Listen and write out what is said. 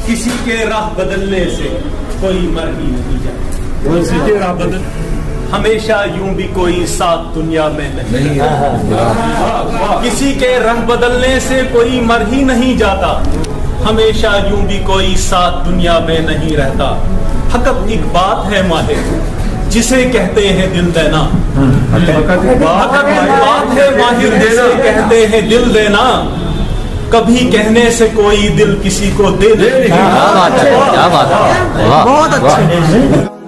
किसी के राह बदलने से कोई मर ही नहीं जाता। किसी के राह बदल हमेशा यूं भी कोई साथ दुनिया में नहीं। किसी के राह बदलने से कोई मर ही नहीं जाता। हमेशा यूं भी कोई साथ दुनिया में नहीं रहता। हक़ एक बात है माहिर, जिसे कहते हैं दिल देना। बात है माहिर, जिसे कहते हैं दिल देना। कभी कहने से कोई दिल किसी को दे दे। क्या बात है, क्या बात है, वाह, बहुत अच्छे।